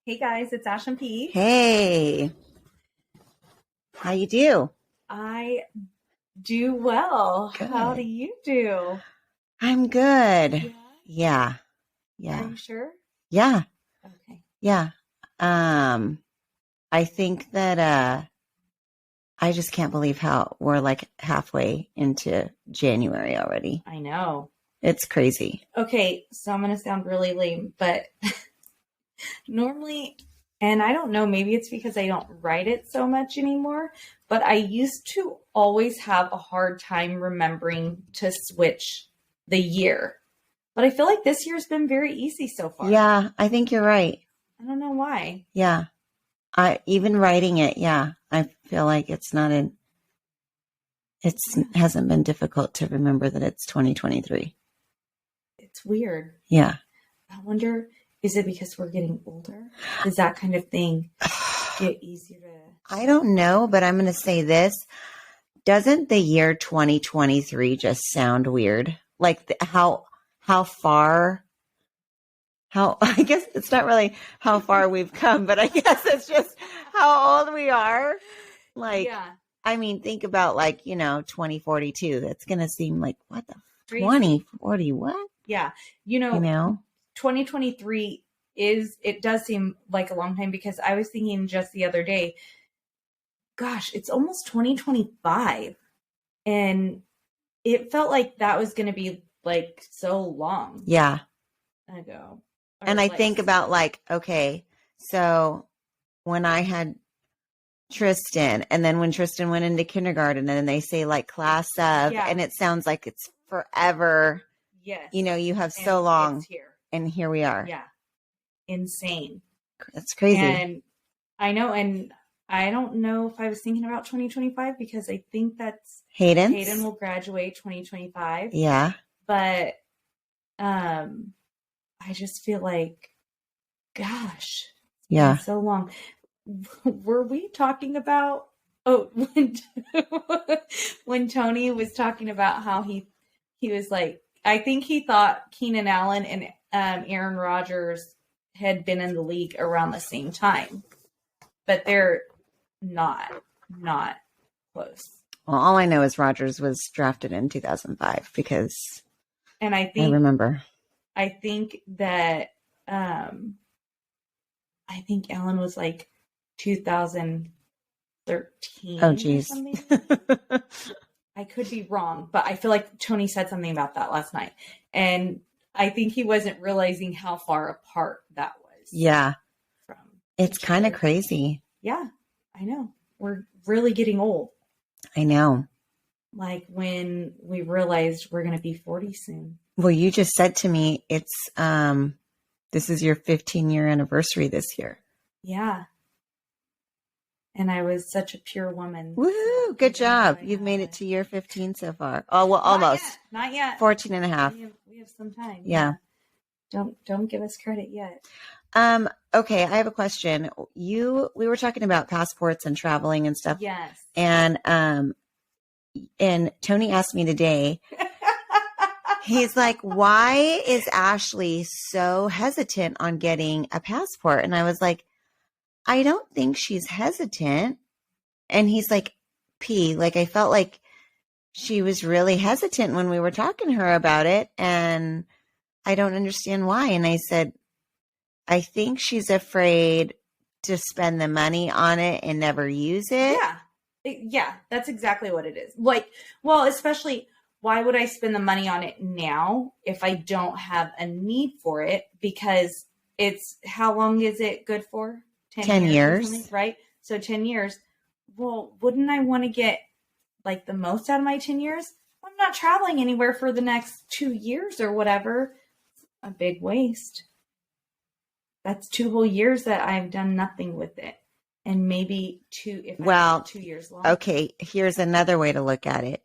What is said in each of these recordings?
Hey guys, it's Ash and P. Hey, how you do? I do well. Good. How do you do? I'm good. Yeah. Yeah. Are you sure? Yeah. Okay. Yeah. I think that I just can't believe how we're like halfway into January already. I know. It's crazy. Okay, so I'm going to sound really lame, but normally, and I don't know, maybe it's because I don't write it so much anymore, but I used to always have a hard time remembering to switch the year. But I feel like this year's been very easy so far. Yeah, I think you're right. I don't know why. Yeah. Even writing it, yeah, I feel like it hasn't been difficult to remember that it's 2023. It's weird. Yeah. I wonder, is it because we're getting older? Does that kind of thing get easier to... I don't know, but I'm going to say this. Doesn't the year 2023 just sound weird? Like how I guess it's not really how far we've come, but I guess it's just how old we are. Like, yeah. I mean, think about 2042. That's going to seem like, what the 2040, what? Yeah. You know, 2023 it does seem like a long time because I was thinking just the other day, gosh, it's almost 2025. And it felt like that was going to be like so long. Yeah. Ago. And I think about okay, so when I had Tristan, and then when Tristan went into kindergarten, and then they say class of, and it sounds like it's forever. Yes. You have so long, and here we are. Yeah. Insane. That's crazy. And I know, and I don't know if I was thinking about 2025 because I think that's Hayden will graduate 2025. Yeah. But I just feel like, gosh, yeah, so long. Were we talking about when Tony was talking about how he was like, I think he thought Keenan Allen and Aaron Rodgers had been in the league around the same time, but they're not close. Well, all I know is Rodgers was drafted in 2005 because, and I remember. I think that I think Allen was like 2013. Oh, geez. I could be wrong, but I feel like Tony said something about that last night. And I think he wasn't realizing how far apart that was. Yeah. It's kind of crazy. Yeah, I know. We're really getting old. I know. Like when we realized we're going to be 40 soon. Well, you just said to me, it's, this is your 15-year anniversary this year. Yeah. And I was such a pure woman. Woohoo! Good job. You've made it to year 15 so far. Oh, well, almost. Not yet. 14 and a half. We have some time. Yeah. Don't give us credit yet. Okay, I have a question. We were talking about passports and traveling and stuff. Yes. And Tony asked me today, he's like, why is Ashley so hesitant on getting a passport? And I was like, I don't think she's hesitant. And he's like, P, I felt like she was really hesitant when we were talking to her about it. And I don't understand why. And I said, I think she's afraid to spend the money on it and never use it. Yeah. Yeah, that's exactly what it is. Especially, why would I spend the money on it now if I don't have a need for it? Because how long is it good for? 10 years. Right? So 10 years. Well, wouldn't I want to get the most out of my 10 years? I'm not traveling anywhere for the next 2 years or whatever. It's a big waste. That's 2 whole years that I've done nothing with it. And maybe 2 years long. Okay, here's another way to look at it.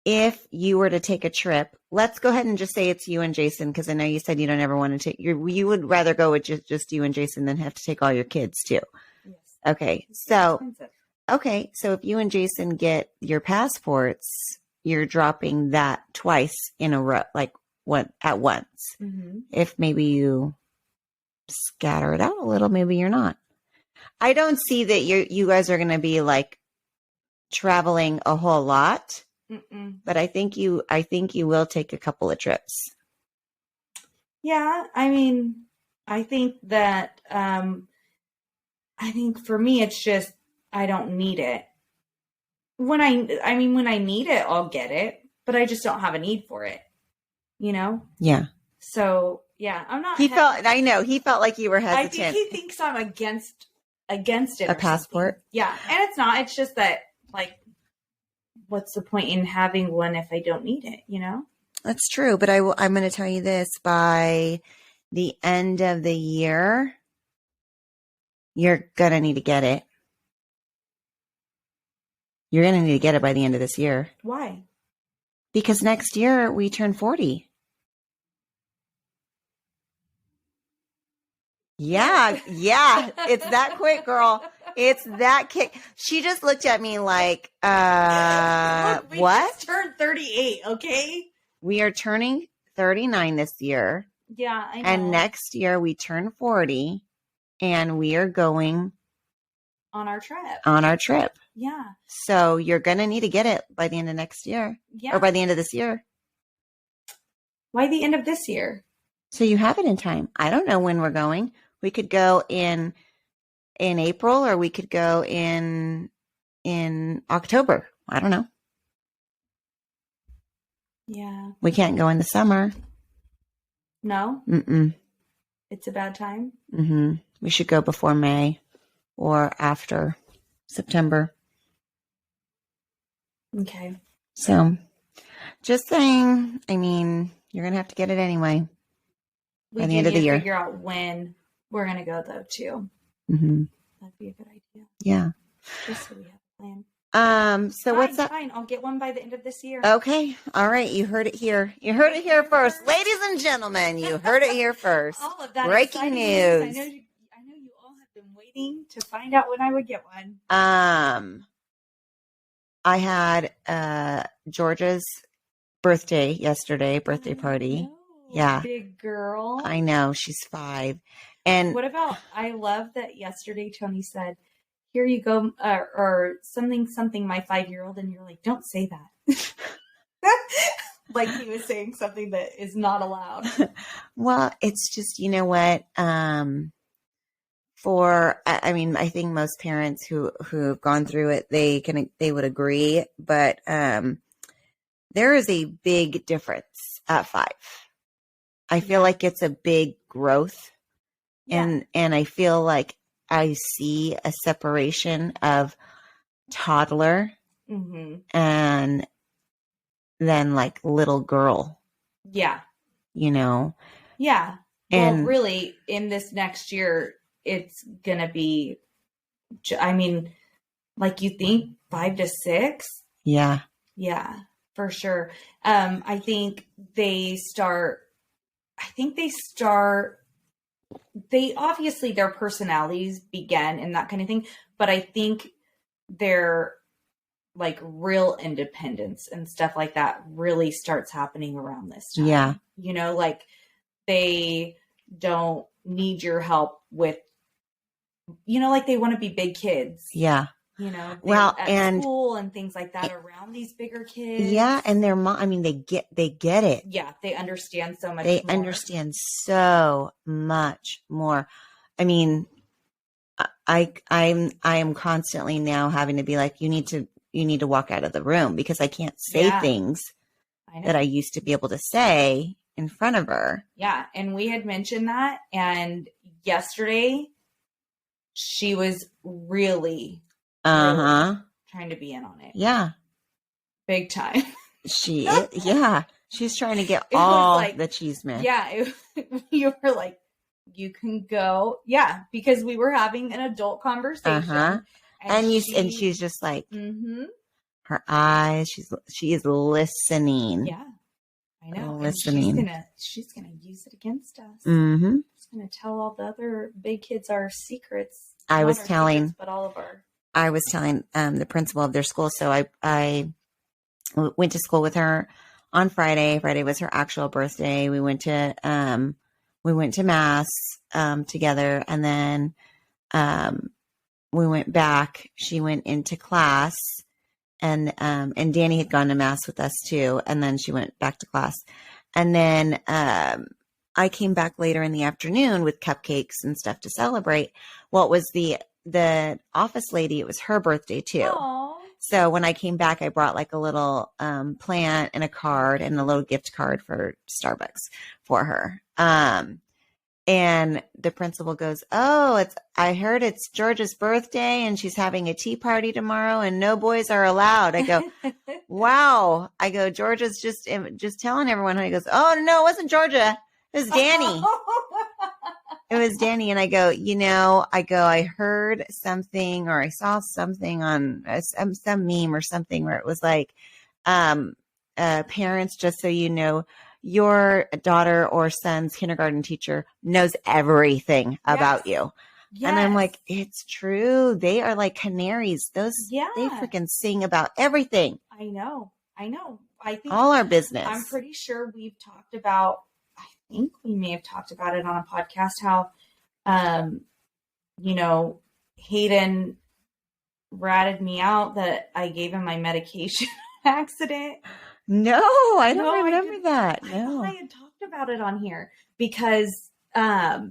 If you were to take a trip, let's go ahead and just say it's you and Jason, because I know you said you don't ever want to take you would rather go with just you and Jason than have to take all your kids too. Yes. Okay. So if you and Jason get your passports, you're dropping that twice in a row, at once. Mm-hmm. If maybe you scatter it out a little. Maybe you're not. I don't see that you guys are going to be like traveling a whole lot, but I think you will take a couple of trips. Yeah. I mean, I think that, I think for me, it's just, I don't need it. When I need it, I'll get it, but I just don't have a need for it, you know? Yeah. So yeah, I'm not. He felt like you were hesitant. I think he thinks I'm against it. A passport? Something. Yeah. And it's not, it's just that like, what's the point in having one if I don't need it, you know? That's true. But I'm going to tell you this, by the end of the year, you're going to need to get it. You're going to need to get it by the end of this year. Why? Because next year we turn 40. Yeah. It's that quick, girl. It's that quick. She just looked at me like, Look, we what? just turned 38, okay? We are turning 39 this year. Yeah, I know. And next year we turn 40, and we are going on our trip. Yeah. So you're going to need to get it by the end of next year. Yeah. Or by the end of this year. Why the end of this year? So you have it in time. I don't know when we're going. We could go in April, or we could go in October. I don't know. Yeah. We can't go in the summer. No? Mm-mm. It's a bad time? Mm-hmm. We should go before May or after September. Okay. So just saying, I mean, you're going to have to get it anyway. We by the end of the year. Figure out when we're going to go, though, too. Mm-hmm. That'd be a good idea. Yeah. Just so we have a plan. So what's that? Fine. I'll get one by the end of this year. Okay. All right. You heard it here. You heard it here first. Ladies and gentlemen, you heard it here first. All of that breaking news. I know you all have been waiting to find out when I would get one. I had Georgia's birthday yesterday, birthday party. No, yeah. Big girl. I know. She's 5. And what about, I love that yesterday Tony said, here you go, or something, my 5-year-old, and you're like, don't say that. Like he was saying something that is not allowed. Well, it's just, you know what? I think most parents who've gone through it, they would agree, but there is a big difference at 5. I feel like it's a big growth, and I feel like I see a separation of toddler and then like little girl. Yeah. You know? Yeah. And really, in this next year, it's going to be, I mean, like you think 5 to 6? Yeah. Yeah, for sure. I think they obviously their personalities begin and that kind of thing, but I think their like real independence and stuff like that really starts happening around this time. Yeah. You know, like they don't need your help with, you know, like they want to be big kids. Yeah. You know, and school and things like that around these bigger kids. Yeah. And their mom, I mean, they get it. Yeah. They understand so much They more. understand so much more. I mean, I am constantly now having to be like, you need to walk out of the room, because I can't say things that I used to be able to say in front of her. Yeah. And we had mentioned that. And yesterday she was really trying to be in on it. Yeah. Big time. She's trying to get all the cheese man. Yeah. You were like, you can go. Yeah. Because we were having an adult conversation. And she's just like, her eyes, she is listening. Yeah. I know. Listening. She's gonna use it against us. Mm-hmm. She's gonna tell all the other big kids our secrets. I was telling the principal of their school. So I went to school with her on Friday. Friday was her actual birthday. We went to we went to mass together, and then we went back. She went into class, and Danny had gone to mass with us too, and then she went back to class. And then I came back later in the afternoon with cupcakes and stuff to celebrate. Well, it was the office lady, it was her birthday too. Aww. So when I came back, I brought like a little plant and a card and a little gift card for Starbucks for her. And the principal goes, "Oh, I heard it's Georgia's birthday and she's having a tea party tomorrow and no boys are allowed." I go, "Wow." I go, "Georgia's just telling everyone." And he goes, "Oh, no, it wasn't Georgia. It was Danny." It was Danny. And I go, I heard something, or I saw something on some meme or something where it was like, parents, just so you know, your daughter or son's kindergarten teacher knows everything about you. Yes. And I'm like, it's true. They are like canaries. They freaking sing about everything. I know. I think all our business. I'm pretty sure we may have talked about it on a podcast, how, Hayden ratted me out that I gave him my medication accident. No, I don't remember that. No. I thought I had talked about it on here because I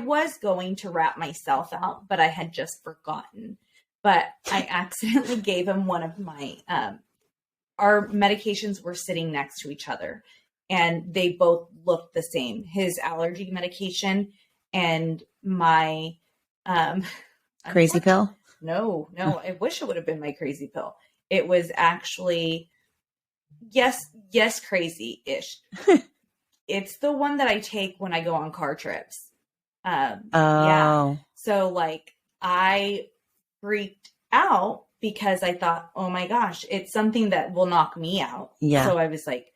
was going to rat myself out, but I had just forgotten. But I accidentally gave him one of my our medications were sitting next to each other, and they both looked the same. His allergy medication and my crazy pill. No, I wish it would have been my crazy pill. It was actually, yes, crazy-ish. It's the one that I take when I go on car trips. Yeah. So like I freaked out because I thought, oh my gosh, it's something that will knock me out. Yeah. So I was like,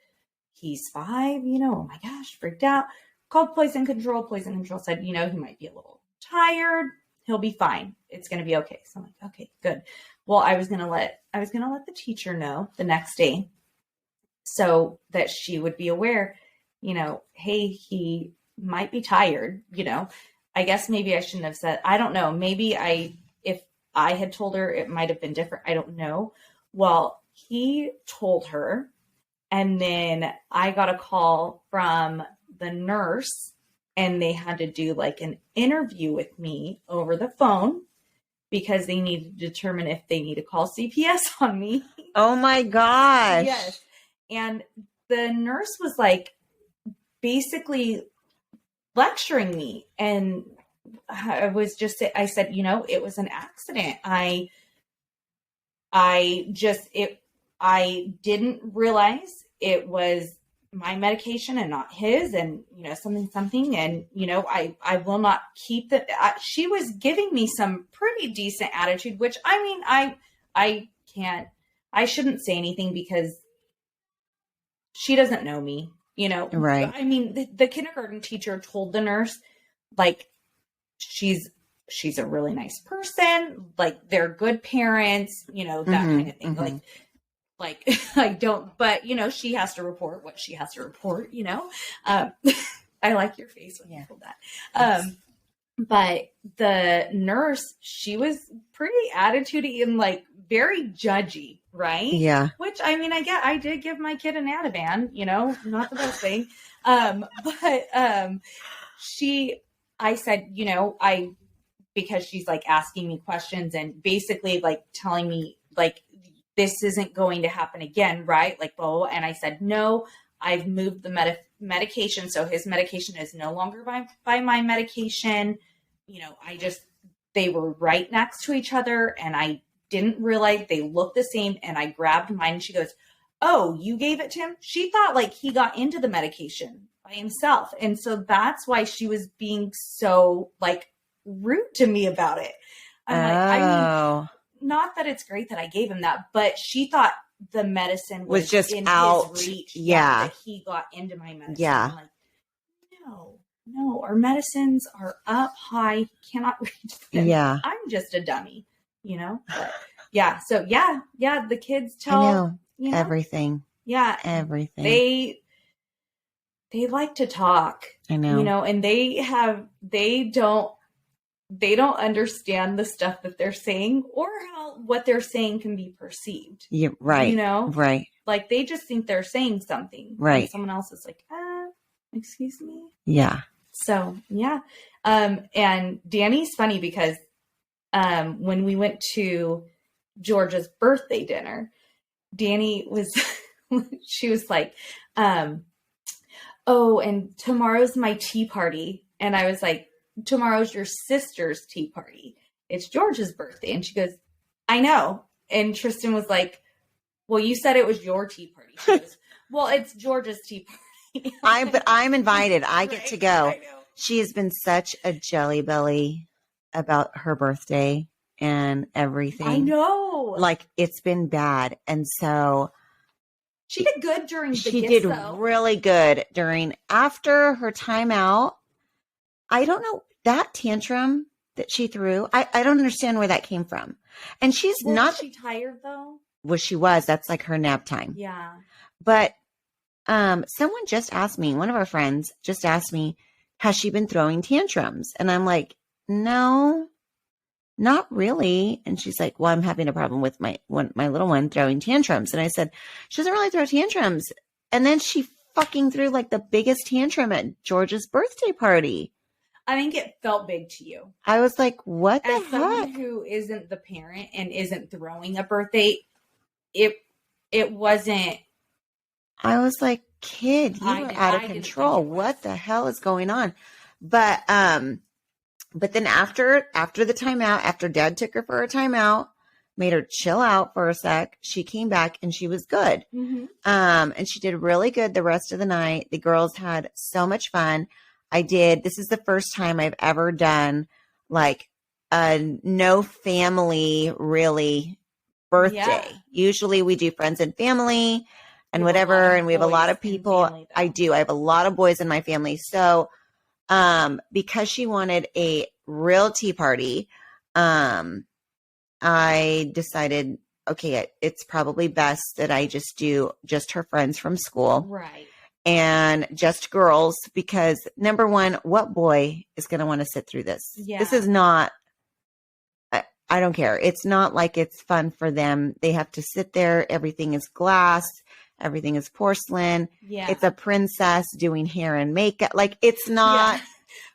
he's 5, oh my gosh, freaked out. Called poison control. Poison control said, he might be a little tired. He'll be fine. It's going to be okay. So I'm like, okay, good. Well, I was going to let the teacher know the next day so that she would be aware, hey, he might be tired, I guess maybe I shouldn't have said, I don't know. Maybe if I had told her, it might've been different. I don't know. Well, he told her, and then I got a call from the nurse, and they had to do like an interview with me over the phone because they needed to determine if they need to call CPS on me. Oh my gosh. Yes. And the nurse was like basically lecturing me. And I said, it was an accident. I didn't realize it was my medication and not his, and something, and I will not keep that. She was giving me some pretty decent attitude, which I shouldn't say anything because she doesn't know me, right? I mean, the kindergarten teacher told the nurse, like, she's a really nice person, like they're good parents, that kind of thing. Mm-hmm. Like I don't, but she has to report what she has to report, I like your face when you pulled that. But the nurse, she was pretty attitudey and like very judgy, right? Yeah. Which I did give my kid an Ativan, not the best thing. But I said, because she's like asking me questions and basically like telling me like, this isn't going to happen again, right? Like, blah. And I said, no, I've moved the medication. So his medication is no longer by my medication. They were right next to each other and I didn't realize they looked the same. And I grabbed mine and she goes, oh, you gave it to him? She thought like he got into the medication by himself. And so that's why she was being so like rude to me about it. Not that it's great that I gave him that, but she thought the medicine was just in out. His reach. Yeah. That he got into my medicine. Yeah. I'm like, no, our medicines are up high. Cannot reach them. Yeah. I'm just a dummy, But, yeah. So the kids tell everything. Yeah. Everything. they like to talk. I know. And they don't understand the stuff that they're saying or how what they're saying can be perceived. Yeah, right. Right. Like they just think they're saying something. Right. And someone else is like, excuse me. Yeah. So yeah. And Danny's funny because when we went to Georgia's birthday dinner, Danny she was like, oh, and tomorrow's my tea party. And I was like, tomorrow's your sister's tea party. It's Georgia's birthday. And she goes, I know. And Tristan was like, well, you said it was your tea party. She goes, well, it's Georgia's tea party. But I'm invited. I get to go. I know. She has been such a jelly belly about her birthday and everything. I know. Like it's been bad. And so she did good during the She gifts, did though. really good after her timeout. I don't know that tantrum that she threw. I don't understand where that came from. And she's not. Was she tired though? Well, she was. That's like her nap time. Yeah. But someone just asked me, one of our friends just asked me, has she been throwing tantrums? And I'm like, no, not really. And she's like, well, I'm having a problem with my little one throwing tantrums. And I said, she doesn't really throw tantrums. And then she fucking threw like the biggest tantrum at George's birthday party. I think it felt big to you. I was like, what the As someone heck? who isn't the parent and isn't throwing a birthday, it wasn't. I was like, kid, you are out of control. What the hell is going on? But then after the timeout, after Dad took her for a timeout, made her chill out for a sec, she came back and she was good. Mm-hmm. And she did really good the rest of the night. The girls had so much fun. This is the first time I've ever done like a no family really birthday. Yeah. Usually we do friends and family and whatever. And we have a lot of people. I have a lot of boys in my family. So, because she wanted a real tea party, I decided, okay, it's probably best that I just do just her friends from school. Right. And just girls, because number one, what boy is going to want to sit through this? Yeah. This is not, I don't care. It's not like it's fun for them. They have to sit there. Everything is glass. Everything is porcelain. Yeah. It's a princess doing hair and makeup. Like it's not. Yeah.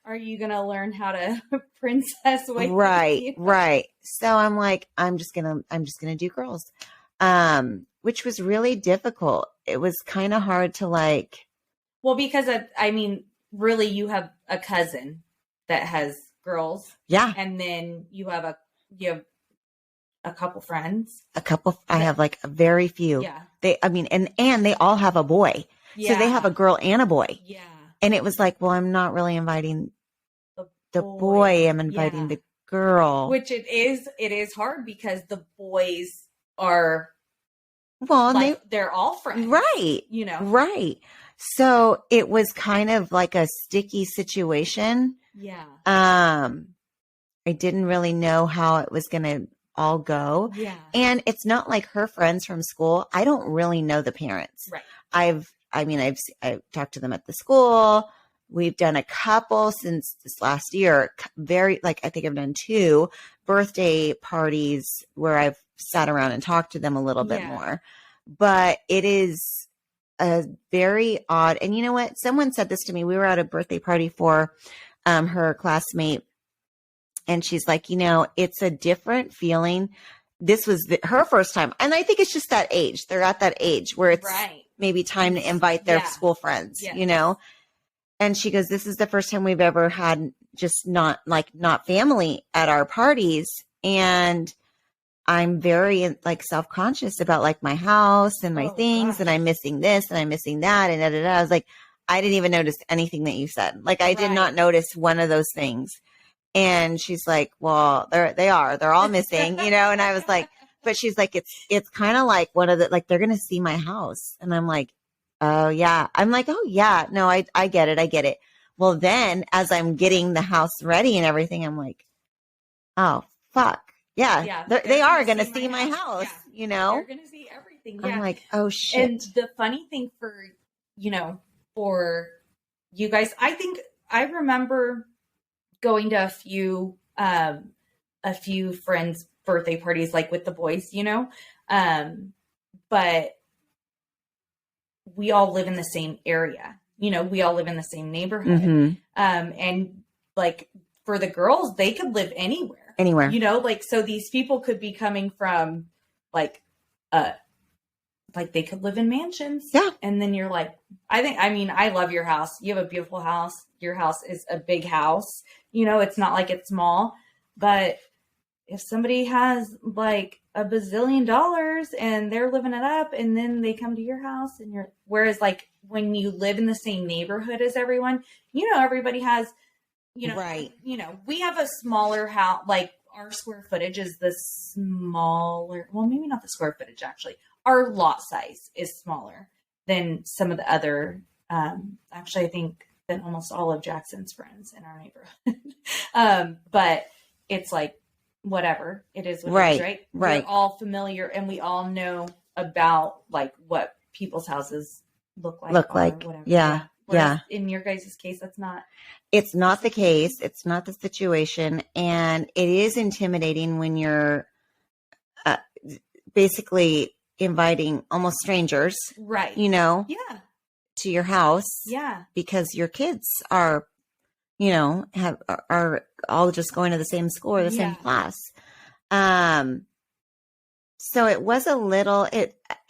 Are you going to learn how to princess way? Right. Right. So I'm like, I'm just going to do girls. Which was really difficult. It was kind of hard to like. Well, because really you have a cousin that has girls. Yeah. And then you have a couple friends. I have like a very few. Yeah. And they all have a boy. Yeah. So they have a girl and a boy. Yeah. And it was like, well, I'm not really inviting the boy. I'm inviting the girl. Which it is hard because the boys are. Well, like they're all friends. Right. Right. So it was kind of like a sticky situation. Yeah. I didn't really know how it was going to all go. Yeah. And it's not like her friends from school. I don't really know the parents. Right. I've talked to them at the school. We've done a couple since this last year. I think I've done 2 birthday parties where I've sat around and talked to them a little bit more. But it is a very odd. And you know what? Someone said this to me. We were at a birthday party for her classmate. And she's like, it's a different feeling. This was her first time. And I think it's just that age. They're at that age where it's maybe time to invite their school friends, And she goes, this is the first time we've ever had just not family at our parties. And I'm very self-conscious about my house and my things. And I'm missing this and I'm missing that. And I was like, I didn't even notice anything that you said. I did not notice one of those things. And she's like, well, they're all missing, And I was like, but she's like, it's kind of like one of the, they're going to see my house. And I'm like, oh yeah. I'm like, oh yeah, no, I get it. Well, then as I'm getting the house ready and everything, I'm like, oh fuck. Yeah. They are going to see my house, They're going to see everything. Yeah. I'm like, oh shit. And the funny thing for you guys, I remember going to a few friends' birthday parties, like with the boys, but we all live in the same area, we all live in the same neighborhood. Mm-hmm. And like for the girls, they could live anywhere, like, so these people could be coming from like they could live in mansions. Yeah. And then you're like, I love your house. You have a beautiful house. Your house is a big house. It's not like it's small, but if somebody has like $1 bazillion and they're living it up and then they come to your house and whereas like when you live in the same neighborhood as everyone, everybody has, right. We have a smaller house, like our square footage is the smaller, well, maybe not the square footage actually. Our lot size is smaller than some of the other, actually, I think than almost all of Jackson's friends in our neighborhood. But it's like, whatever it is, right? We're all familiar and we all know about like what people's houses look like. Whatever. Yeah. Yeah. In your guys' case, it's not the case. It's not the situation. And it is intimidating when you're basically inviting almost strangers, right? To your house, because your kids are, are all just going to the same school or the same class. So it was a little.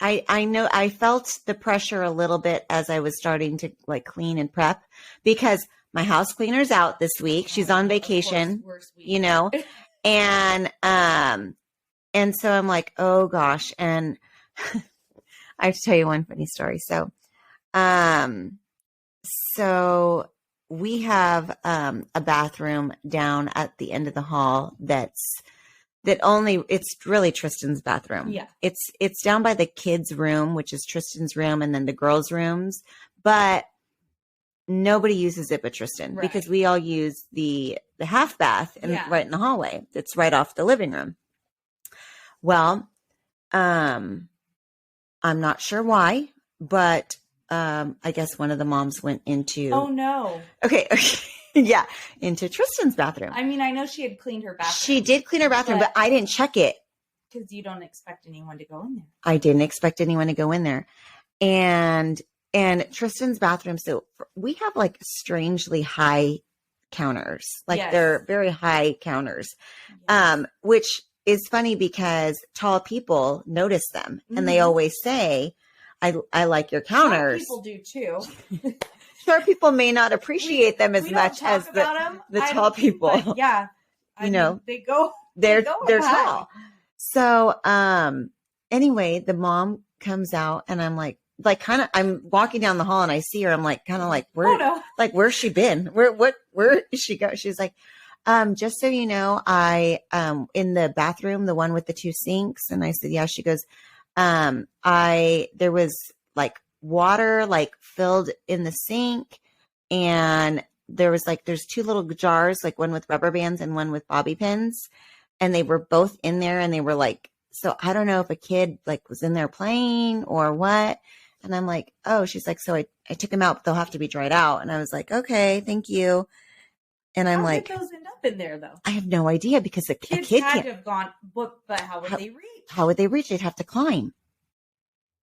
I know I felt the pressure a little bit as I was starting to like clean and prep because my house cleaner's out this week. She's on vacation, and so I'm like, oh gosh, and. I have to tell you one funny story. So we have a bathroom down at the end of the hall it's really Tristan's bathroom. Yeah. It's down by the kids' room, which is Tristan's room, and then the girls' rooms, but nobody uses it but Tristan because we all use the half bath right in the hallway. It's right off the living room. Well, I'm not sure why, but I guess one of the moms went into. Oh no. Okay. Yeah, into Tristan's bathroom. I mean, I know she had cleaned her bathroom. She did clean her bathroom, but I didn't check it because you don't expect anyone to go in there. I didn't expect anyone to go in there, and Tristan's bathroom. So we have like strangely high counters, like they're very high counters, which is funny because tall people notice them and they always say, I like your counters. Short people do too. Short people may not appreciate them as much as the tall people. Yeah. I mean, they're tall. So, anyway, the mom comes out and I'm like I'm walking down the hall and I see her. I'm like, kind of like, where's she been? Where is she go? She's like, just so you know, I, in the bathroom, the one with the 2 sinks. And I said, yeah, she goes, there was like water, like filled in the sink. And there's 2 little jars, like one with rubber bands and one with bobby pins. And they were both in there and they were like, so I don't know if a kid like was in there playing or what. And I'm like, oh, she's like, so I took them out, but they'll have to be dried out. And I was like, okay, thank you. And I'm like, how did those end up in there though? I have no idea because a kid had to have gone, but how would they reach? How would they reach? They'd have to climb.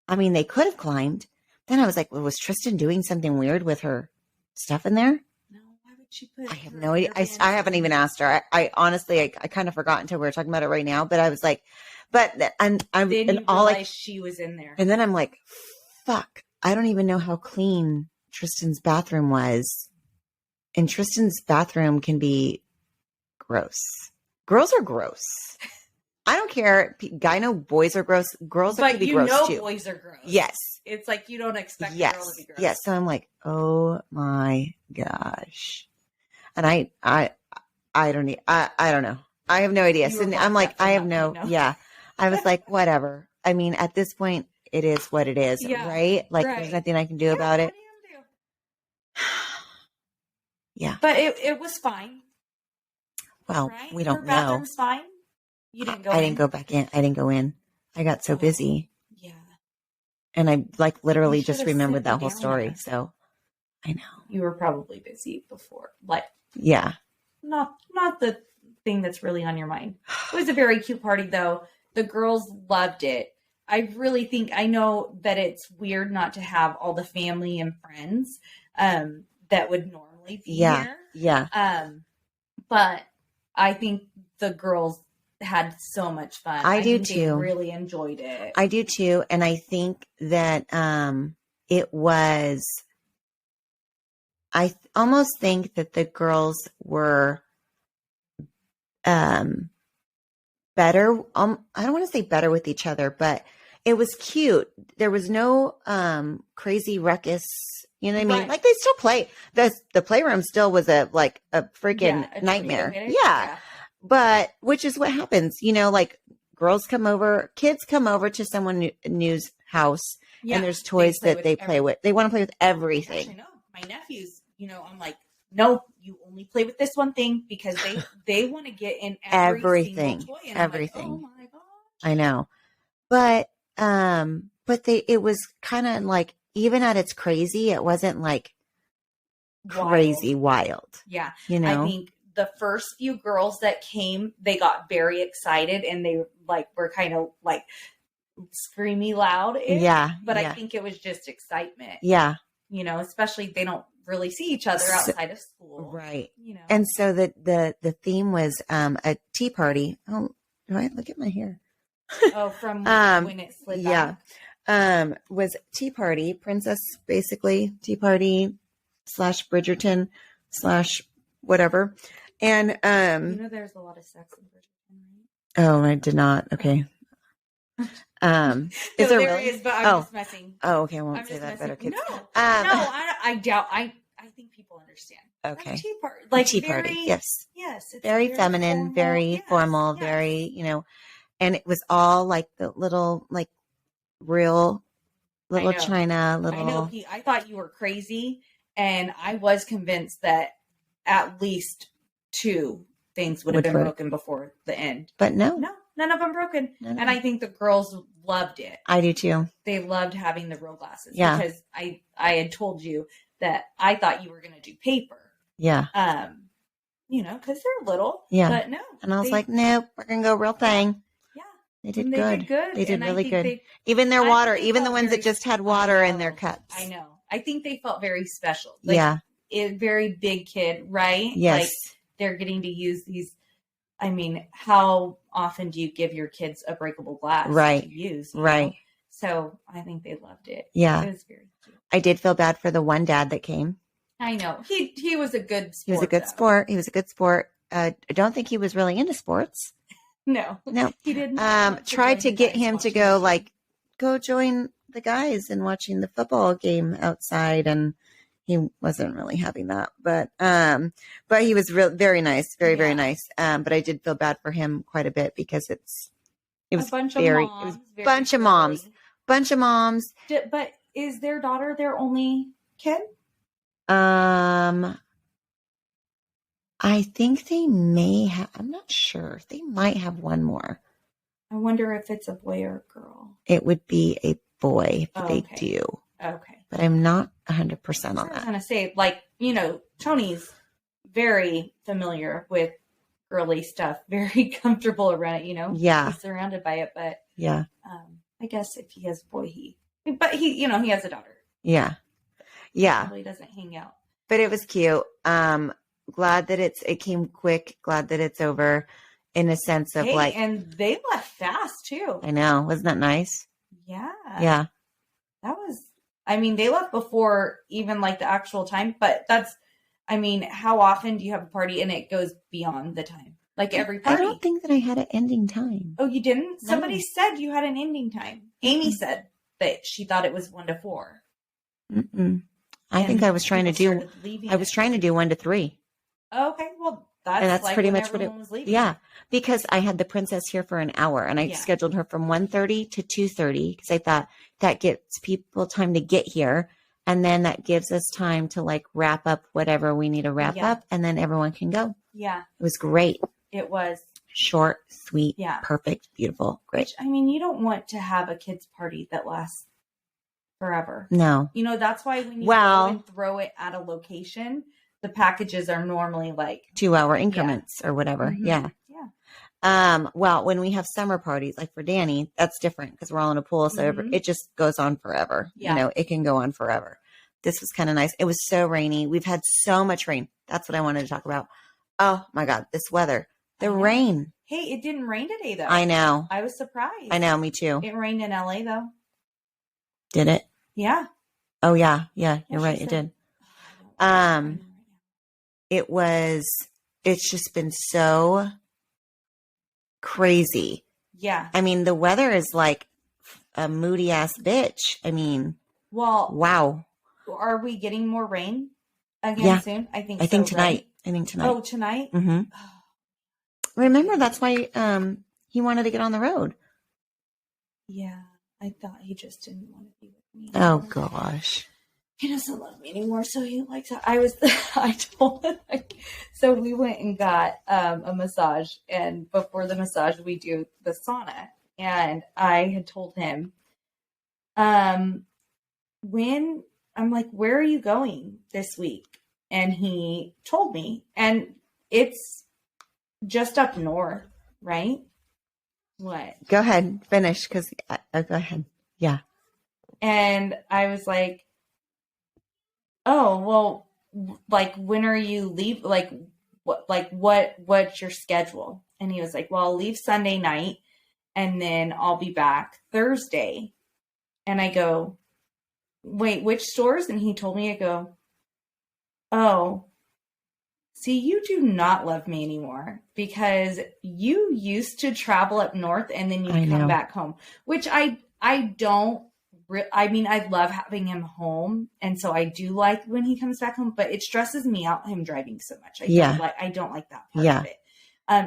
I mean, they could have climbed. Then I was like, well, was Tristan doing something weird with her stuff in there? No, why would she put? I have no idea. I haven't even asked her. I honestly, I kind of forgot until we were talking about it right now. But I was like, I'm then all like she was in there. And then I'm like, fuck, I don't even know how clean Tristan's bathroom was. And Tristan's bathroom can be gross. Girls are gross. I don't care. I know boys are gross. Girls can be gross too. Boys are gross. Yes. It's like you don't expect a girl to be gross. Yes. So I'm like, oh my gosh. And I don't know. I have no idea. So I'm like, I have no. Yeah. I was like, whatever. I mean, at this point, it is what it is, right? Like, there's nothing I can do about it. Yeah. But it was fine. Well, right? We don't Her know. bathroom's fine. You didn't go in? I didn't go back in. I didn't go in. I got so busy. Yeah. And I like literally just remembered that whole story. So I know. You were probably busy before. Like, Yeah. not the thing that's really on your mind. It was a very cute party, though. The girls loved it. I really think, I know that it's weird not to have all the family and friends that would normally be here. Yeah. But I think the girls had so much fun. I do think too. They really enjoyed it. I do too. And I think that it was, almost think that the girls were better. I don't want to say better with each other, but it was cute. There was no crazy ruckus. You know what I mean? Right. Like they still play. The playroom still was a freaking a nightmare. tornado. Yeah. But which is what happens, like girls come over, kids come over to someone new's house, and there's toys that they play with. They want to play with everything. Actually, no, my nephews, I'm like, no, you only play with this one thing because they want to get in everything. Single toy. And everything. I'm like, oh my gosh. I know. But it was kind of like, even at its crazy, it wasn't like crazy wild. Yeah. I think the first few girls that came, they got very excited and they were kind of like screamy loud. Yeah. But I think it was just excitement. Yeah. Especially they don't really see each other outside of school. Right. And so the theme was a tea party. Oh, do I look at my hair? Oh, from when it slid back. Yeah. Was tea party, princess, basically tea party / Bridgerton / whatever. And there's a lot of sex in Bridgerton, right? Oh, I did not. Okay. Is there really? Is, but I'm just messing. Oh, okay. I won't say that better, kids. No, I doubt. I think people understand. Okay. Tea party, tea party. Yes. It's very feminine, formal, very formal, yes. very, and it was all like the little, real little china, little. I know. I thought you were crazy, and I was convinced that at least 2 things would have been broken before the end. But no, none of them broken. No. And I think the girls loved it. I do too. They loved having the real glasses. Yeah. Because I had told you that I thought you were going to do paper. Yeah. Because they're little. Yeah. But no. And I was like, nope, we're going to go real thing. Yeah. They did good. They did really good. Even their water, even the ones that just had water in their cups. I know. I think they felt very special. A very big kid, right? Yes. They're getting to use these. I mean, how often do you give your kids a breakable glass to use? Right. So I think they loved it. Yeah. It was very cute. I did feel bad for the one dad that came. I know. He was a good sport. He was a good sport. I don't think he was really into sports. No. He didn't. Tried to get him to go join the guys and watching the football game outside, and he wasn't really having that, but he was very nice, very nice. But I did feel bad for him quite a bit because it was a bunch of moms. But is their daughter their only kid? I think they may have. I'm not sure. They might have one more. I wonder if it's a boy or a girl. It would be a boy, but they do. Okay. But I'm not 100% on that. I was going to say, Tony's very familiar with girly stuff, very comfortable around it, Yeah. He's surrounded by it, but yeah. I guess if he has a boy, he has a daughter. Yeah. Yeah. He probably doesn't hang out. But it was cute. Glad that it came quick. Glad that it's over in a sense of and they left fast too. I know. Wasn't that nice? Yeah. Yeah. They left before even the actual time, but how often do you have a party and it goes beyond the time? Every party. I don't think that I had an ending time. Oh, you didn't? No. Somebody said you had an ending time. Amy said that she thought it was 1 to 4. Mm-mm. I think I was trying to do 1 to 3. Okay. Well, that's pretty much what it was leaving. Yeah. Because I had the princess here for an hour and I scheduled her from 1:30 to 2:30 because I thought that gets people time to get here. And then that gives us time to wrap up whatever we need to wrap up, and then everyone can go. Yeah. It was great. It was short, sweet, perfect, beautiful, great. You don't want to have a kids party that lasts forever. No. You know, that's why when you Well- go and throw it at a location, the packages are normally like 2-hour increments or whatever. Mhm. Yeah. Well, when we have summer parties, like for Danny, that's different because we're all in a pool. So Mhm. it just goes on forever. Yeah. You know, it can go on forever. This was kind of nice. It was so rainy. We've had so much rain. That's what I wanted to talk about. Oh my God, this weather, the I know. rain. Hey, it didn't rain today though. I know. I was surprised. I know. Me too. It rained in LA though. Did it? Yeah. Oh yeah. Yeah. You're She right. It said- did. It's just been so crazy. Yeah. I mean, the weather is like a moody ass bitch. I mean, Well, wow. are we getting more rain again Yeah. soon? I think I think so, tonight. right? I think tonight. Oh, tonight? hmm Remember, that's why he wanted to get on the road. Yeah. I thought he just didn't want to be with me. Oh anymore. gosh. He doesn't love me anymore, so he likes it. I told him, so we went and got a massage, and before the massage, we do the sauna. And I had told him, when I'm like, where are you going this week? And he told me, and it's just up north, right? What? Go ahead, finish, because go ahead. Yeah. And I was like, oh, well, like, when are you leave? What's your schedule? And he was like, well, I'll leave Sunday night and then I'll be back Thursday. And I go, wait, which stores? And he told me, I go, oh, see, you do not love me anymore because you used to travel up north and then I you know. come back home, which I don't. I mean, I love having him home, and so I do like when he comes back home. But it stresses me out him driving so much. I don't like that part of it,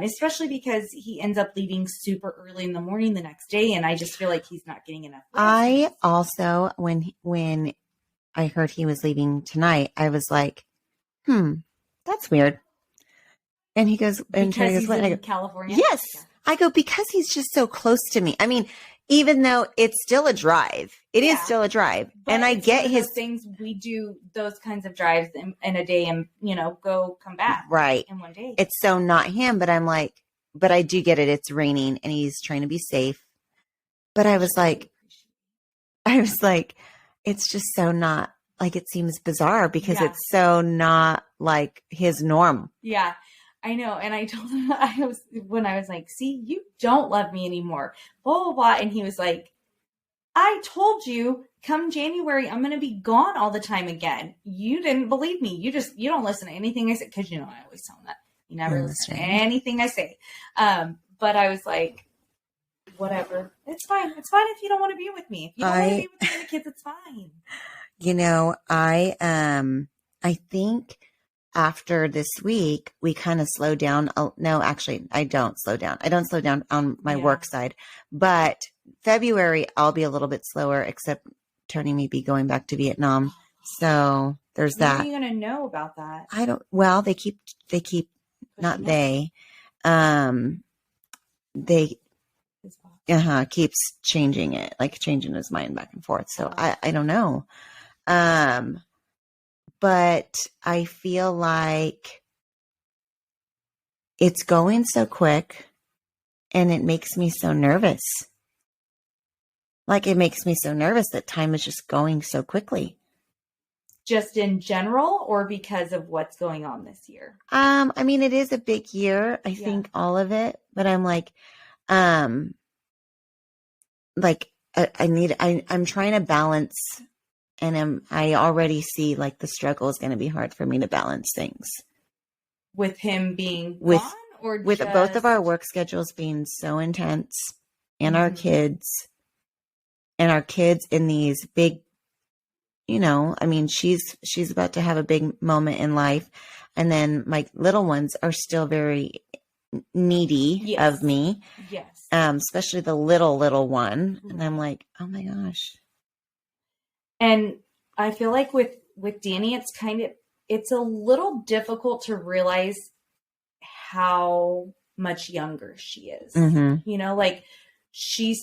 especially because he ends up leaving super early in the morning the next day, and I just feel like he's not getting enough rest. I also, when I heard he was leaving tonight, I was like, that's weird. And he goes, and because he goes, he's what? And I in go, California. yes. Yeah. I go, because he's just so close to me. I mean, even though it's still a drive, it is Yeah. still a drive. But And I it's get one of his those things. We do those kinds of drives in a day, and come back right. in one day. It's so not him, but I'm like, but I do get it. It's raining and he's trying to be safe. But I was like, it's just so not like, it seems bizarre because Yeah. it's so not like his norm. Yeah, I know. And I told him when I was like, see, you don't love me anymore, blah, blah, blah. And he was like, I told you come January, I'm going to be gone all the time again. You didn't believe me. You don't listen to anything I said. Cause I always tell him that you never listen to anything I say. But I was like, whatever. It's fine. It's fine if you don't want to be with me. If you don't want to be with me and the kids, it's fine. I think after this week, we kind of slowed down. Oh, no, actually, I don't slow down. I don't slow down on my work side. But February, I'll be a little bit slower, except Tony may be going back to Vietnam. So there's that. When are you going to know about that? I don't, well, they keep, not they, keeps changing it, like changing his mind back and forth. So I don't know. But I feel like it's going so quick and it makes me so nervous. Like it makes me so nervous that time is just going so quickly. Just in general or because of what's going on this year? I mean, it is a big year. I think all of it, but I'm like, I'm trying to balance. And I already see like the struggle is going to be hard for me to balance things. With him being gone or with both of our work schedules being so intense and our kids in these big, I mean, she's about to have a big moment in life. And then my little ones are still very needy of me. Yes. Especially the little one. And I'm like, oh my gosh. And I feel like with Danny, it's a little difficult to realize how much younger she is. Mm-hmm. Like she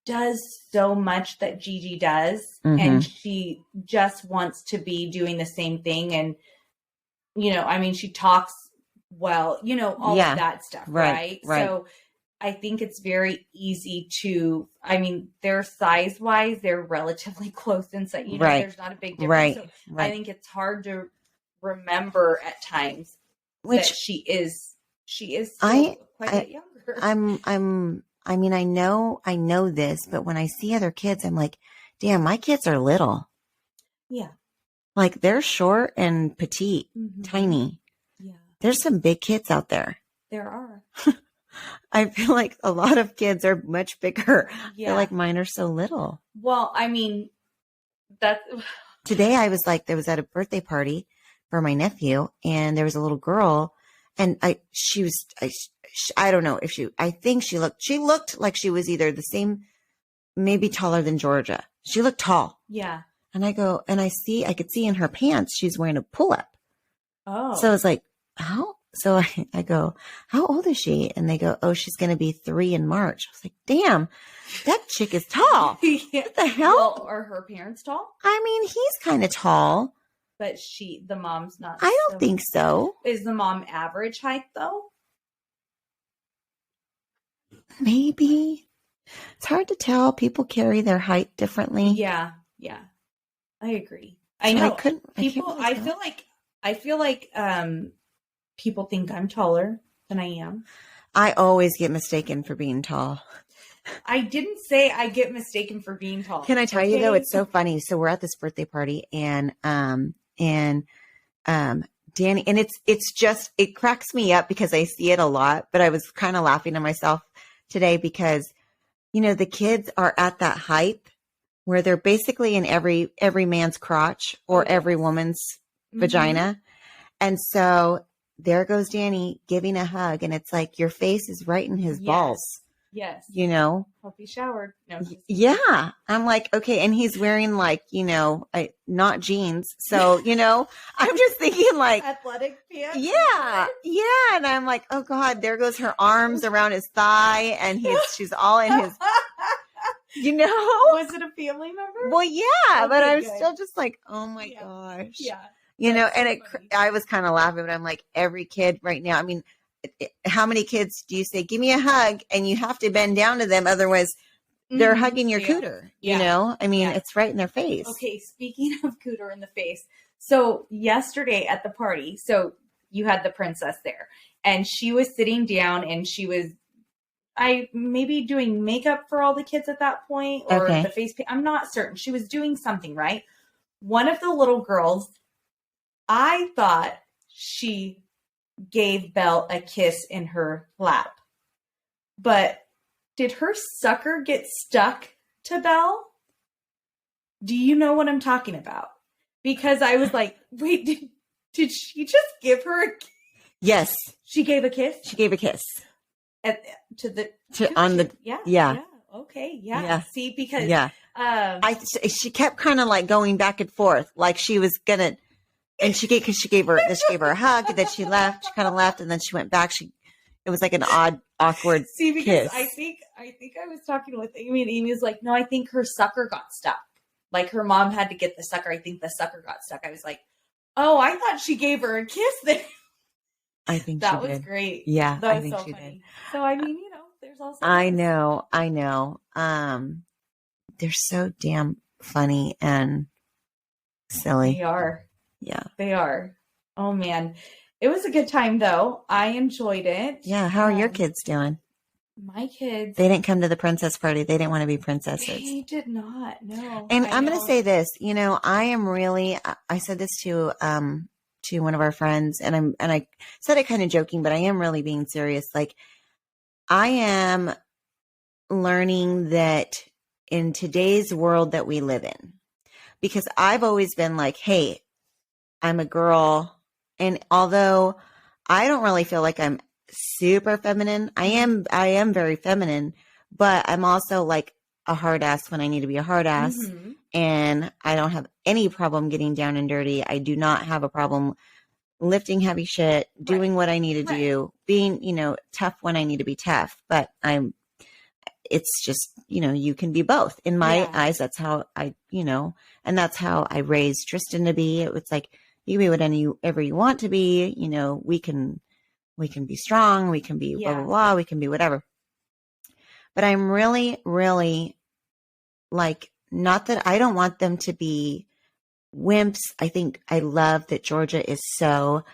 does so much that Gigi does, Mm-hmm. and she just wants to be doing the same thing. And, you know, I mean, she talks well, you know, all Yeah. of that stuff, Right, right? right. So I think it's very easy to, I mean, they're size-wise, they're relatively close in size. You know, Right. there's not a big difference. Right, So right. I think it's hard to remember at times Which that she is still I quite a bit younger. I mean, I know this, but when I see other kids, I'm like, damn, my kids are little. Yeah. Like they're short and petite, Mhm. tiny. Yeah. There's some big kids out there. There are. I feel like a lot of kids are much bigger. I Yeah. feel like mine are so little. Well, I mean, that Today I was like, there was at a birthday party for my nephew, and there was a little girl, and I don't know if I think she looked like she was either the same, maybe taller than Georgia. She looked tall. Yeah. And I go, and I could see in her pants, she's wearing a pull-up. Oh. So I was like, how? So I go, how old is she? And they go, oh, she's going to be 3 in March. I was like, damn, that chick is tall. Yeah. What the hell? Well, are her parents tall? I mean, he's kind of tall. But the mom's not. I don't think so. Is the mom average height though? Maybe. It's hard to tell. People carry their height differently. Yeah. Yeah. I agree. I So know. I can't I feel like people think I'm taller than I am. I always get mistaken for being tall. I didn't say I get mistaken for being tall. Can I tell you though? It's so funny. So we're at this birthday party, and Danny, and it cracks me up because I see it a lot, but I was kind of laughing to myself today because, you know, the kids are at that height where they're basically in every man's crotch or every woman's vagina. And so there goes Danny giving a hug, and it's like your face is right in his balls. Yes. You know? Hope he showered. No. Yeah. I'm like, okay. And he's wearing like, you know, not jeans. So, you know, I'm just thinking like athletic pants. Yeah. Yeah. And I'm like, oh God, there goes her arms around his thigh, and she's all in his, you know? Was it a family member? Well, yeah, Okay, but I'm good. still just like, oh my gosh. Yeah. You know, That's and so funny. I was kind of laughing, but I'm like, every kid right now, I mean, how many kids do you say, give me a hug, and you have to bend down to them, otherwise they're hugging your cooter, you know? I mean, it's right in their face. Okay, speaking of cooter in the face. So yesterday at the party, so you had the princess there, and she was sitting down, and she was maybe doing makeup for all the kids at that point, or the face paint. I'm not certain. She was doing something, right? One of the little girls, I thought she gave Belle a kiss in her lap. But did her sucker get stuck to Belle? Do you know what I'm talking about? Because I was like, wait, did she just give her a kiss? Yes. She gave a kiss? She gave a kiss. Yeah. Okay. Yeah. See, because she kept kind of like going back and forth, like she was gonna, and she gave her a hug, and then she left. She kind of left, and then she went back. It was like an awkward See, because kiss. I think I was talking with Amy, and Amy was like, no, I think her sucker got stuck. Like her mom had to get the sucker. I think the sucker got stuck. I was like, oh, I thought she gave her a kiss there. I think that she was did. great. Yeah, that I was think so she funny. did. So I mean, you know, there's also. I know. They're so damn funny and silly. They are. Yeah, they are. Oh man, it was a good time though. I enjoyed it. Yeah. How are your kids doing? My kids. They didn't come to the princess party. They didn't want to be princesses. They did not. No. And I'm going to say this. You know, I am really. I said this to one of our friends, and I said it kind of joking, but I am really being serious. Like, I am learning that in today's world that we live in, because I've always been like, hey, I'm a girl. And although I don't really feel like I'm super feminine, I am very feminine, but I'm also like a hard ass when I need to be a hard ass. Mm-hmm. And I don't have any problem getting down and dirty. I do not have a problem lifting heavy shit, doing what I need to do, being, you know, tough when I need to be tough. But I'm it's just, you can be both. In my eyes, that's how and that's how I raised Tristan to be. It's like, you can be whatever you want to be. We can be strong. We can be blah, blah, blah. We can be whatever. But I'm really, really like, not that I don't want them to be wimps. I love that Georgia is so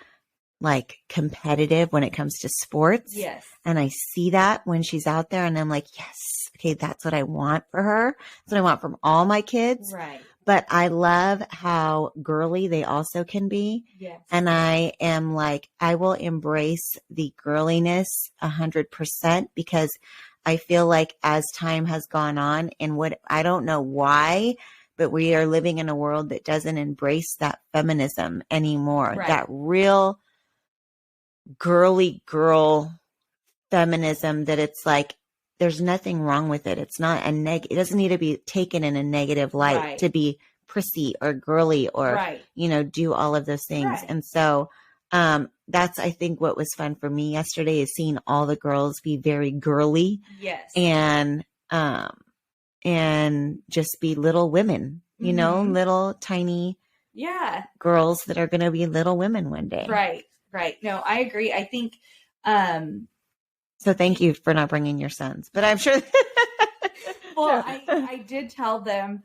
like competitive when it comes to sports. Yes. And I see that when she's out there, and I'm like, yes, okay, that's what I want for her. That's what I want from all my kids. Right. But I love how girly they also can be. Yes. And I am like, I will embrace the girliness 100%, because I feel like as time has gone on, and I don't know why, but we are living in a world that doesn't embrace that feminism anymore. Right. That real girly girl feminism, that it's like, there's nothing wrong with it. It's not it doesn't need to be taken in a negative light to be prissy or girly or, do all of those things. Right. And so, that's, I think, what was fun for me yesterday, is seeing all the girls be very girly. Yes. And just be little women, little tiny girls that are going to be little women one day. Right. Right. No, I agree. I think, so thank you for not bringing your sons, but I'm sure. Well, I did tell them,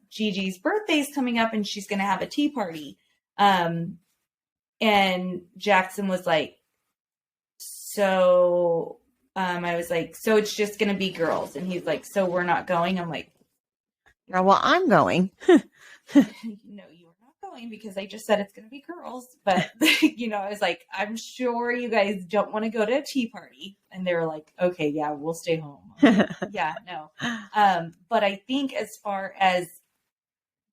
Gigi's birthday's coming up and she's going to have a tea party. And Jackson was like, so, I was like, so it's just going to be girls. And he's like, so we're not going. I'm like, yeah, well, I'm going. No, you're not going, because I just said it's going to be girls. But, I was like, I'm sure you guys don't want to go to a tea party. And they were like, okay, yeah, we'll stay home. Like, yeah, no. But I think as far as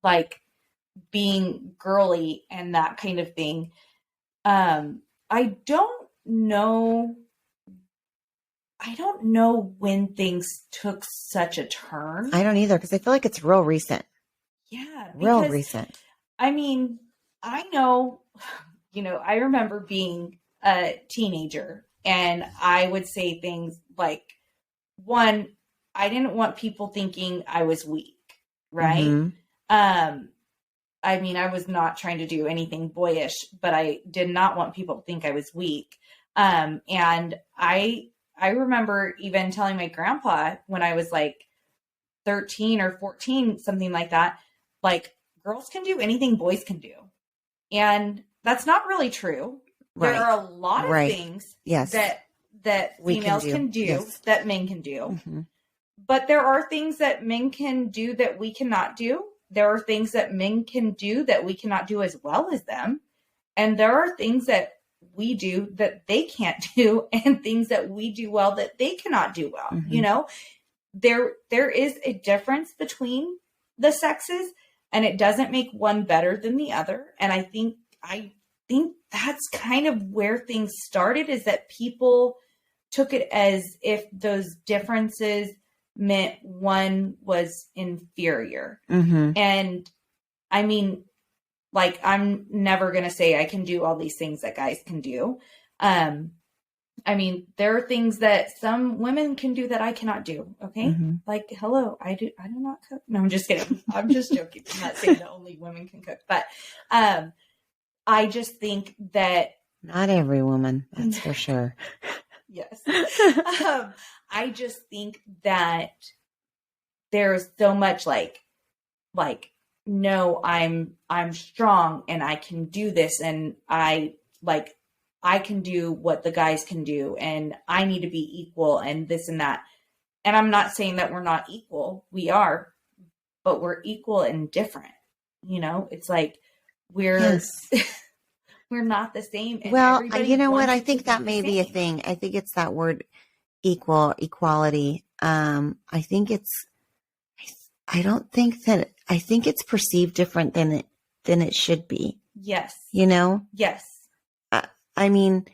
like being girly and that kind of thing, I don't know when things took such a turn. I don't either, because I feel like it's real recent. Yeah. Real recent. I mean, I know, I remember being a teenager, and I would say things like, one, I didn't want people thinking I was weak, right? Mm-hmm. I mean, I was not trying to do anything boyish, but I did not want people to think I was weak. And I remember even telling my grandpa when I was like 13 or 14, something like that, like, girls can do anything boys can do. And that's not really true. Right. There are a lot of things that females can do that men can do. Mm-hmm. But there are things that men can do that we cannot do. There are things that men can do that we cannot do as well as them. And there are things that we do that they can't do, and things that we do well that they cannot do well. Mm-hmm. There is a difference between the sexes, and it doesn't make one better than the other. And I think that's kind of where things started, is that people took it as if those differences meant one was inferior. Mm-hmm. And I mean, like, I'm never going to say I can do all these things that guys can do. I mean, there are things that some women can do that I cannot do. Okay. Mm-hmm. Like, hello, I do not cook. No, I'm just kidding. I'm just joking. I'm not saying that only women can cook, but, I just think that not every woman, that's for sure. Yes. I just think that there's so much like, no, I'm strong and I can do this, and I can do what the guys can do, and I need to be equal, and this and that. And I'm not saying that we're not equal. We are, but we're equal and different. It's like we're not the same. Well, you know what? I think that may be a thing. I think it's that word equality. I think it's perceived different than it should be. Yes. Yes. I mean,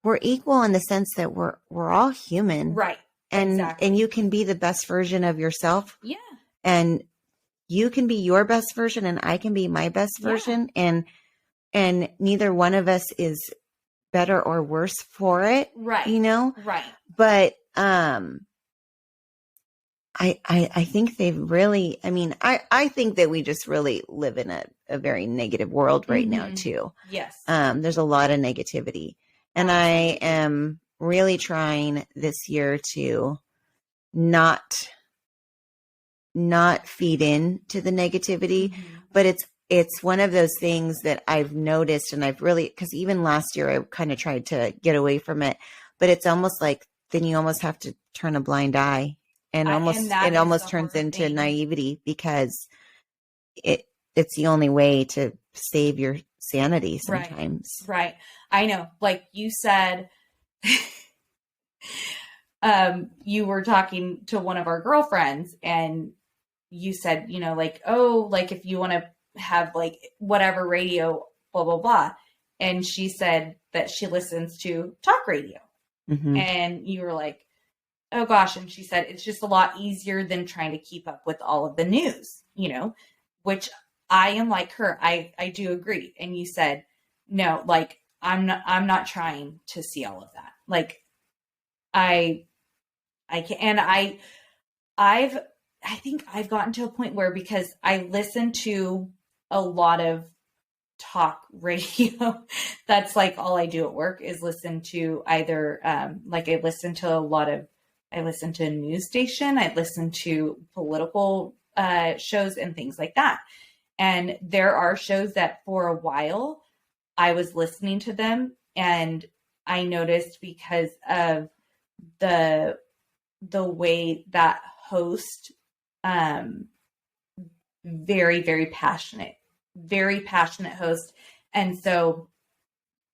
we're equal in the sense that we're all human. Right. And you can be the best version of yourself. Yeah. And you can be your best version, and I can be my best version. And neither one of us is better or worse for it. Right. You know? Right. But I think they've really, I mean, I think that we just really live in a very negative world right now too. Yes. There's a lot of negativity. And I am really trying this year to not feed into the negativity, but it's one of those things that I've noticed, and I've really, because even last year I kind of tried to get away from it, but it's almost like then you almost have to turn a blind eye, and it almost turns into naivety, because it's the only way to save your sanity sometimes. Right. I know. Like you said, you were talking to one of our girlfriends, and you said, you know, like, oh, like if you want to have like whatever radio, blah, blah, blah. And she said that she listens to talk radio. And you were like, oh gosh. And she said, it's just a lot easier than trying to keep up with all of the news, you know, which I am like her. I do agree. And you said, no, like I'm not trying to see all of that. Like I can, and I think I've gotten to a point where, because I listen to a lot of talk radio, that's like all I do at work is listen to either, like I listen to a news station, I listen to political shows and things like that. And there are shows that for a while I was listening to them, and I noticed, because of the way that host, very, very passionate host. And so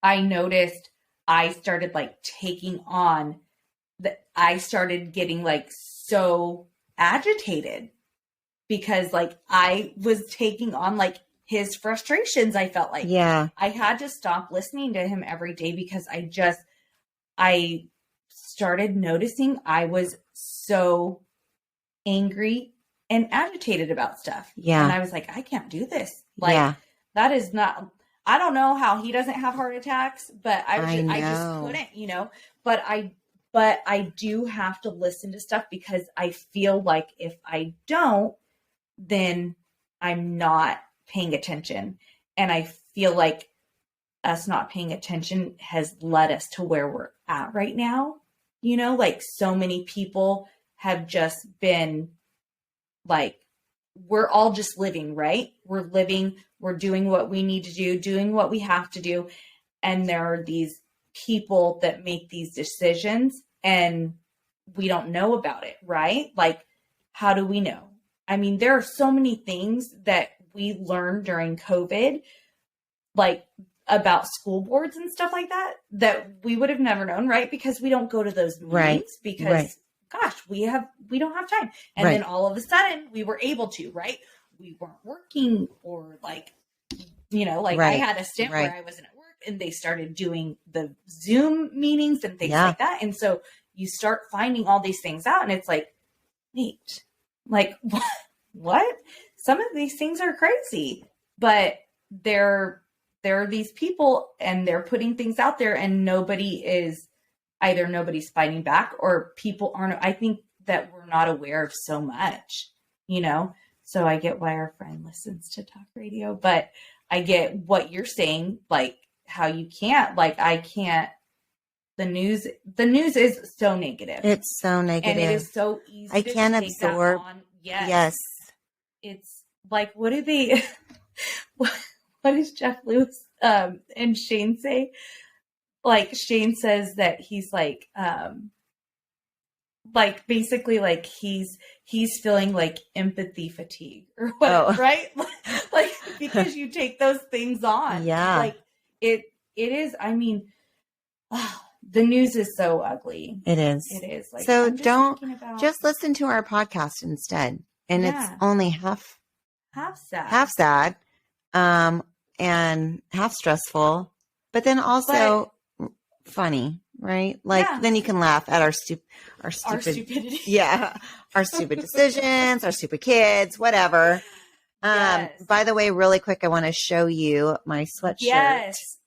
I noticed I started like taking on I started getting like so agitated, because like I was taking on like his frustrations. I felt like I had to stop listening to him every day, because I started noticing I was so angry and agitated about stuff. And I was like, I can't do this. Like that is not, I don't know how he doesn't have heart attacks, but I just couldn't, you know, but I do have to listen to stuff, because I feel like if I don't, then I'm not paying attention. And I feel like us not paying attention has led us to where we're at right now. You know, like so many people have just been like, we're all just living, right? We're living, we're doing what we need to do, doing what we have to do. And there are these people that make these decisions, and we don't know about it, right? Like, how do we know? I mean, there are so many things that we learned during COVID, like about school boards and stuff like that, that we would have never known, right? Because we don't go to those meetings, because gosh, we don't have time. And then all of a sudden we were able to, right? We weren't working, or like, you know, like I had a stint where I wasn't at work, and they started doing the Zoom meetings and things like that. And so you start finding all these things out, and it's like, wait, like what? Some of these things are crazy, but there are these people, and they're putting things out there, and nobody's fighting back, or people aren't. I think that we're not aware of so much, you know? So I get why our friend listens to talk radio, but I get what you're saying, like how you can't, like I can't, the news is so negative. It's so negative. And it is so easy. I can't absorb. Yes. It's like, what do they, what does Jeff Lewis and Shane say? Like Shane says that he's like basically like he's feeling like empathy fatigue or what, right? Like, because you take those things on. Yeah. Like it is, I mean, the news is so ugly. It is. It is. Like, so just listen to our podcast instead. And it's only half sad, and half stressful, but then also funny, right? Like then you can laugh at our stupidity. Yeah. Our stupid decisions, our stupid kids, whatever. By the way, really quick, I want to show you my sweatshirt. Yes.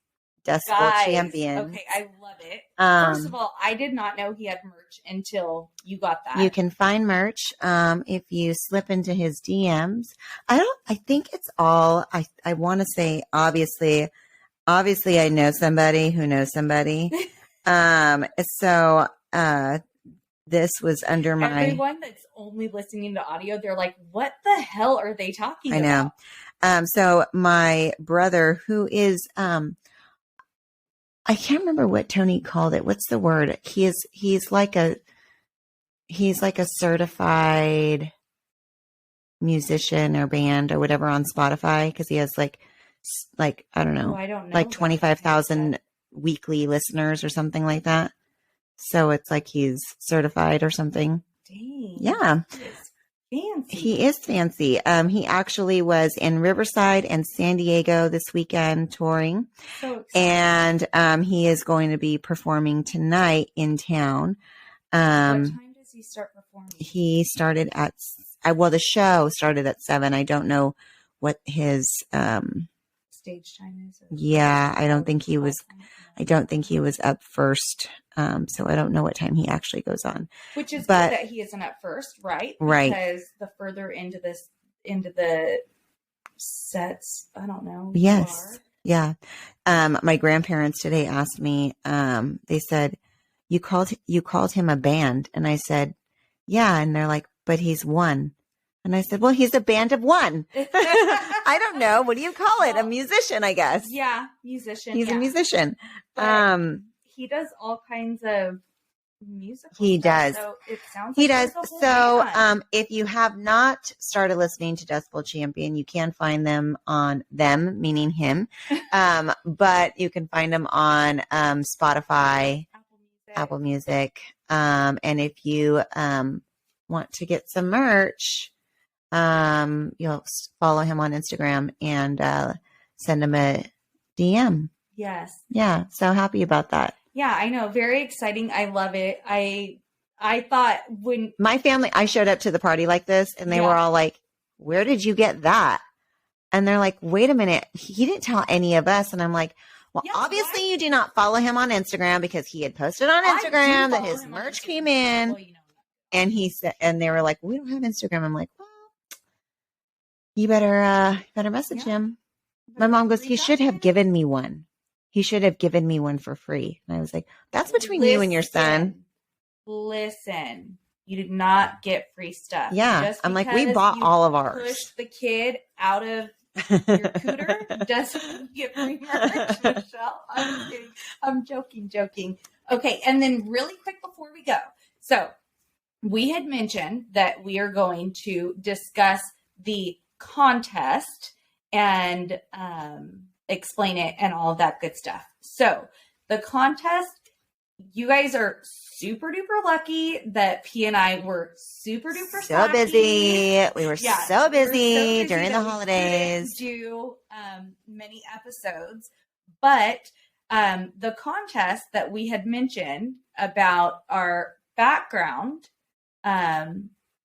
Dustbowl Champion. Okay, I love it. First of all, I did not know he had merch until you got that. You can find merch if you slip into his DMs. I think it's all, I want to say, obviously I know somebody who knows somebody. So this was under my... Everyone that's only listening to audio, they're like, what the hell are they talking about? I know. So my brother, who is, I can't remember what Tony called it. What's the word? He's like a certified musician or band or whatever on Spotify, because he has like I don't know, like 25,000 weekly listeners or something like that. So it's like he's certified or something. Dang. Yeah. He is fancy. He actually was in Riverside and San Diego this weekend touring. So and he is going to be performing tonight in town. What time does he start performing? He started at, the show started at 7. I don't know what his stage time is. Yeah, I don't think he was up first. So I don't know what time he actually goes on. Which is good that he isn't at first, right? Right. Because the further into the sets, I don't know. Yes. Yeah. My grandparents today asked me, they said, you called him a band. And I said, yeah. And they're like, but he's one. And I said, well, he's a band of one. I don't know. What do you call it? A musician, I guess. Yeah. Musician. He's a musician. But he does all kinds of music. He stuff, does. So it sounds he like does. So if you have not started listening to Dustbowl Champion, you can find them on them, meaning him. But you can find them on Spotify, Apple Music. And if you want to get some merch, you'll follow him on Instagram and send him a DM. Yes. Yeah. So happy about that. Yeah, I know. Very exciting. I love it. I thought when my family, I showed up to the party like this and they were all like, where did you get that? And they're like, wait a minute. He didn't tell any of us. And I'm like, well, obviously you do not follow him on Instagram, because he had posted on Instagram that his merch came in. Well, and he said, and they were like, we don't have Instagram. I'm like, well, you better message him. My mom goes, he should have given me one. He should have given me one for free. And I was like, that's between you and your son. Listen, you did not get free stuff. Yeah. I'm like, we bought all of ours. Push the kid out of your cooter doesn't get free merch, Michelle. I'm kidding. I'm joking. Okay. And then really quick before we go. So we had mentioned that we are going to discuss the contest and, explain it and all of that good stuff. So the contest, you guys are super duper lucky that P and I were super duper busy. We were so busy during the holidays. Do many episodes, but the contest that we had mentioned about our background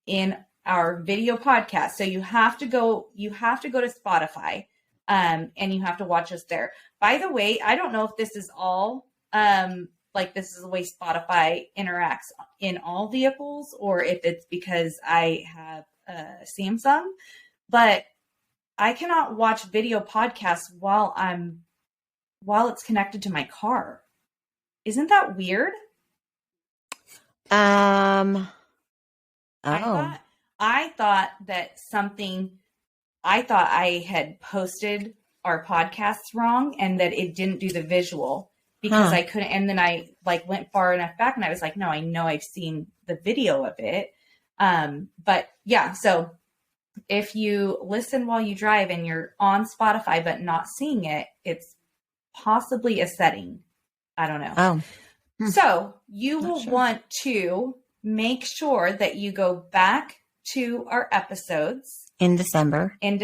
in our video podcast. So you have to go to Spotify. And you have to watch us there. By the way, I don't know if this is all this is the way Spotify interacts in all vehicles, or if it's because I have a Samsung, but I cannot watch video podcasts while it's connected to my car. Isn't that weird? I thought that I thought I had posted our podcasts wrong and that it didn't do the visual because I couldn't. And then I went far enough back and I was like, no, I know I've seen the video of it. But yeah, so if you listen while you drive and you're on Spotify, but not seeing it, it's possibly a setting. I don't know. Oh, so you will want to make sure that you go back to our episodes in December. And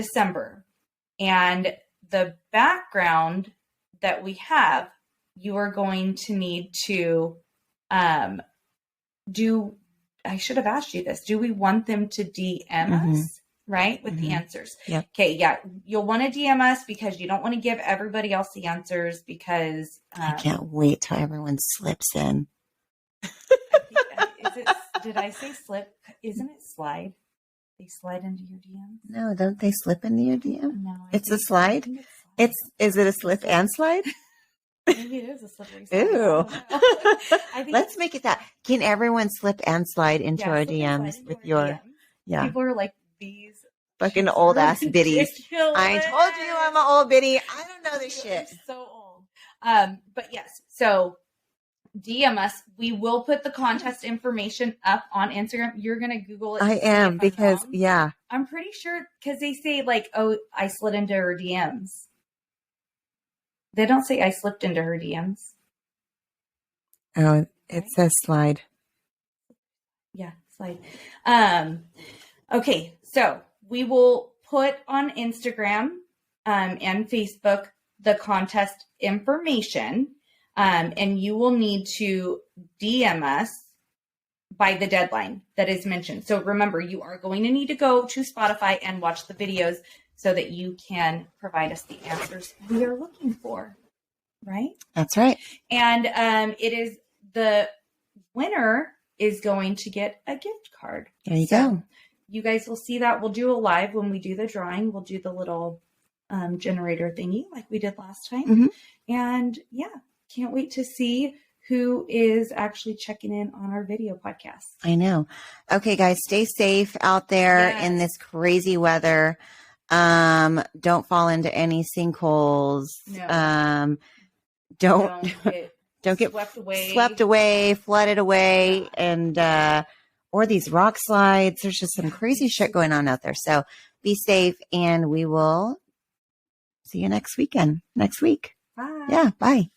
the background that we have, you are going to need to do, I should have asked you this. Do we want them to DM us right? With the answers. Yep. Okay. Yeah. You'll want to DM us because you don't want to give everybody else the answers because I can't wait till everyone slips in. Did I say slip? Isn't it slide? They slide into your DMs? No, don't they slip into your DM? No. It's a slide? Is it a slip and slide? Maybe it is a slippery slide. Ew. I think Let's make it that. Can everyone slip and slide into our DMs with your DMs. Yeah. People are like, these fucking old ass biddies. ridiculous. I told you I'm an old biddy. I don't know this shit. You're so old. But yes, so DM us. We will put the contest information up on Instagram. You're gonna Google it. I am because wrong. I'm pretty sure because they say like, oh, I slid into her DMs. They don't say I slipped into her DMs. Oh, it says slide. Yeah, slide. Okay, so we will put on Instagram and Facebook the contest information, and you will need to DM us by the deadline that is mentioned. So remember, you are going to need to go to Spotify and watch the videos so that you can provide us the answers we are looking for, right? That's right. And it is the winner is going to get a gift card. There you go. You guys will see that. We'll do a live when we do the drawing. We'll do the little generator thingy like we did last time. Mm-hmm. And yeah, can't wait to see who is actually checking in on our video podcast. I know. Okay, guys, stay safe out there in this crazy weather. Don't fall into any sinkholes. No. Don't get swept away, flooded away, and or these rock slides. There's just some crazy shit going on out there. So be safe, and we will see you next week. Bye. Yeah, bye.